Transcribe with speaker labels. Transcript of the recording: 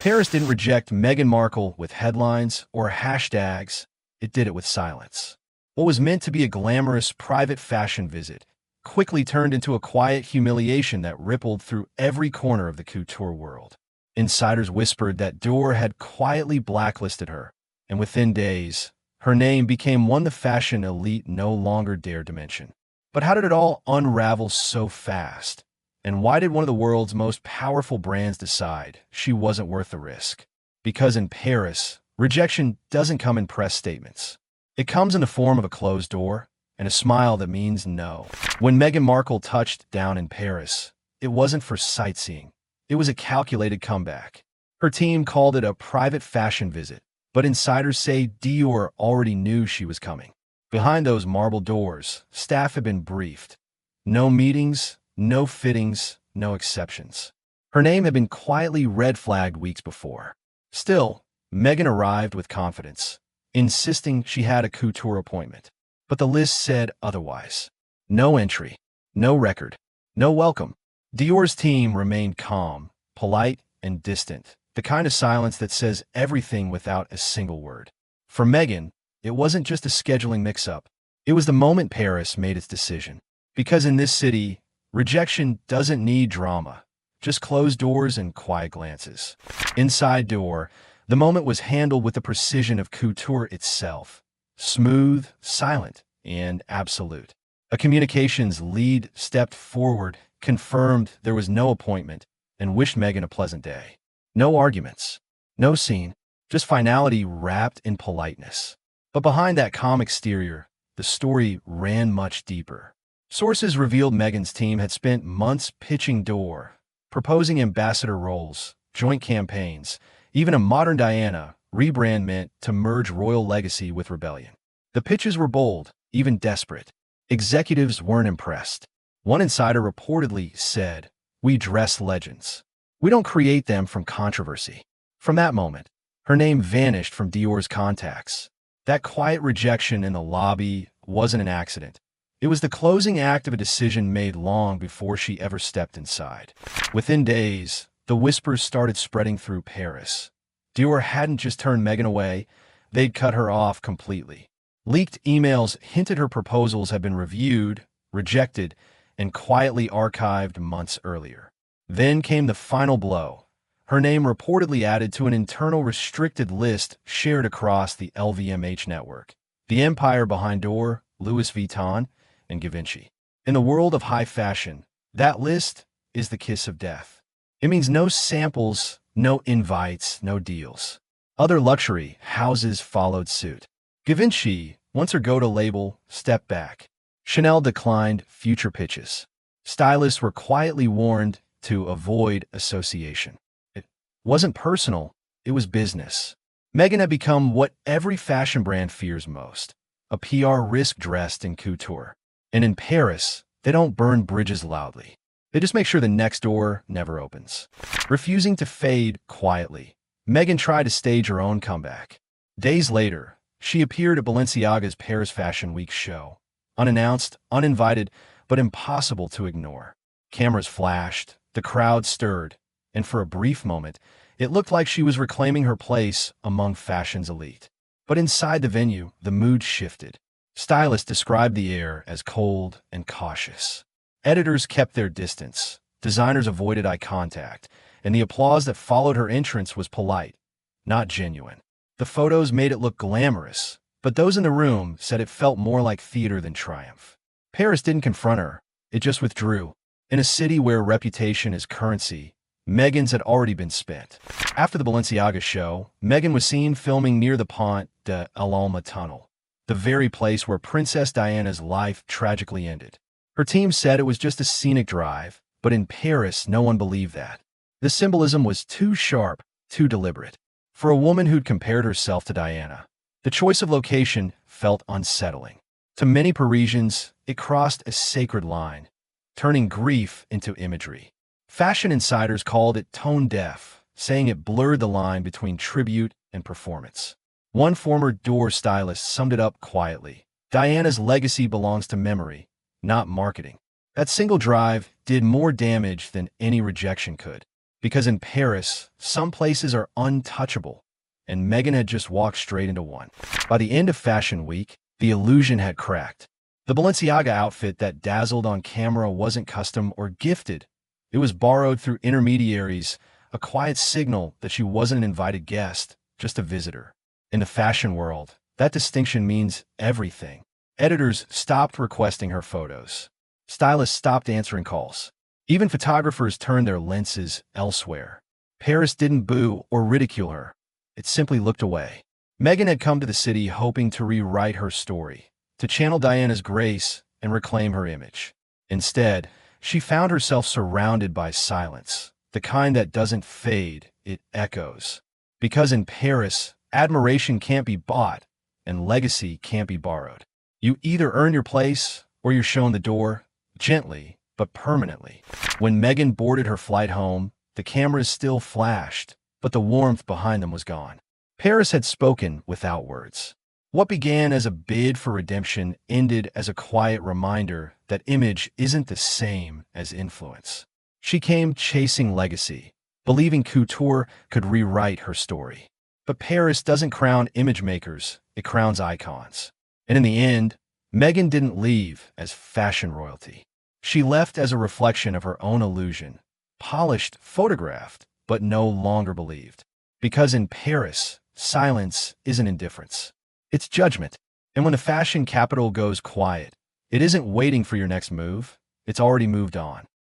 Speaker 1: Paris didn't reject Meghan Markle with headlines or hashtags, it did it with silence. What was meant to be a glamorous private fashion visit quickly turned into a quiet humiliation that rippled through every corner of the couture world. Insiders whispered that Dior had quietly blacklisted her, and within days, her name became one the fashion elite no longer dared to mention. But how did it all unravel so fast? And why did one of the world's most powerful brands decide she wasn't worth the risk? Because in Paris, rejection doesn't come in press statements. It comes in the form of a closed door and a smile that means no. When Meghan Markle touched down in Paris, it wasn't for sightseeing. It was a calculated comeback. Her team called it a private fashion visit, but insiders say Dior already knew she was coming. Behind those marble doors, staff had been briefed. No meetings, no fittings, no exceptions. Her name had been quietly red-flagged weeks before. Still, Meghan arrived with confidence, insisting she had a couture appointment. But the list said otherwise. No entry, no record, no welcome. Dior's team remained calm, polite, and distant, the kind of silence that says everything without a single word. For Meghan, it wasn't just a scheduling mix-up. It was the moment Paris made its decision. Because in this city, rejection doesn't need drama, just closed doors and quiet glances. Inside Dior, the moment was handled with the precision of couture itself. Smooth, silent, and absolute. A communications lead stepped forward, confirmed there was no appointment, and wished Meghan a pleasant day. No arguments, no scene, just finality wrapped in politeness. But behind that calm exterior, the story ran much deeper. Sources revealed Meghan's team had spent months pitching Dior, proposing ambassador roles, joint campaigns, even a modern Diana rebrand meant to merge royal legacy with rebellion. The pitches were bold, even desperate. Executives weren't impressed. One insider reportedly said, "We dress legends. We don't create them from controversy." From that moment, her name vanished from Dior's contacts. That quiet rejection in the lobby wasn't an accident. It was the closing act of a decision made long before she ever stepped inside. Within days, the whispers started spreading through Paris. Dior hadn't just turned Meghan away, they'd cut her off completely. Leaked emails hinted her proposals had been reviewed, rejected, and quietly archived months earlier. Then came the final blow. Her name reportedly added to an internal restricted list shared across the LVMH network. The empire behind Dior, Louis Vuitton, and Givenchy. In the world of high fashion, that list is the kiss of death. It means no samples, no invites, no deals. Other luxury houses followed suit. Givenchy, once her go-to label, stepped back. Chanel declined future pitches. Stylists were quietly warned to avoid association. It wasn't personal, it was business. Meghan had become what every fashion brand fears most, a PR risk dressed in couture. And in Paris, they don't burn bridges loudly. They just make sure the next door never opens. Refusing to fade quietly, Meghan tried to stage her own comeback. Days later, she appeared at Balenciaga's Paris Fashion Week show. Unannounced, uninvited, but impossible to ignore. Cameras flashed, the crowd stirred, and for a brief moment, it looked like she was reclaiming her place among fashion's elite. But inside the venue, the mood shifted. Stylists described the air as cold and cautious. Editors kept their distance, designers avoided eye contact, and the applause that followed her entrance was polite, not genuine. The photos made it look glamorous, but those in the room said it felt more like theater than triumph. Paris didn't confront her, it just withdrew. In a city where reputation is currency, Meghan's had already been spent. After the Balenciaga show, Meghan was seen filming near the Pont de l'Alma tunnel, the very place where Princess Diana's life tragically ended. Her team said it was just a scenic drive, but in Paris, no one believed that. The symbolism was too sharp, too deliberate. For a woman who'd compared herself to Diana, the choice of location felt unsettling. To many Parisians, it crossed a sacred line, turning grief into imagery. Fashion insiders called it tone-deaf, saying it blurred the line between tribute and performance. One former Dior stylist summed it up quietly. Diana's legacy belongs to memory, not marketing. That single drive did more damage than any rejection could. Because in Paris, some places are untouchable, and Meghan had just walked straight into one. By the end of Fashion Week, the illusion had cracked. The Balenciaga outfit that dazzled on camera wasn't custom or gifted. It was borrowed through intermediaries, a quiet signal that she wasn't an invited guest, just a visitor. In the fashion world, that distinction means everything. Editors stopped requesting her photos. Stylists stopped answering calls. Even photographers turned their lenses elsewhere. Paris didn't boo or ridicule her. It simply looked away. Meghan had come to the city hoping to rewrite her story, to channel Diana's grace and reclaim her image. Instead, she found herself surrounded by silence, the kind that doesn't fade, it echoes. Because in Paris, admiration can't be bought, and legacy can't be borrowed. You either earn your place, or you're shown the door, gently, but permanently. When Meghan boarded her flight home, the cameras still flashed, but the warmth behind them was gone. Paris had spoken without words. What began as a bid for redemption ended as a quiet reminder that image isn't the same as influence. She came chasing legacy, believing couture could rewrite her story. But Paris doesn't crown image makers, it crowns icons. And in the end, Meghan didn't leave as fashion royalty. She left as a reflection of her own illusion, polished, photographed, but no longer believed. Because in Paris, silence isn't indifference. It's judgment. And when the fashion capital goes quiet, it isn't waiting for your next move, it's already moved on.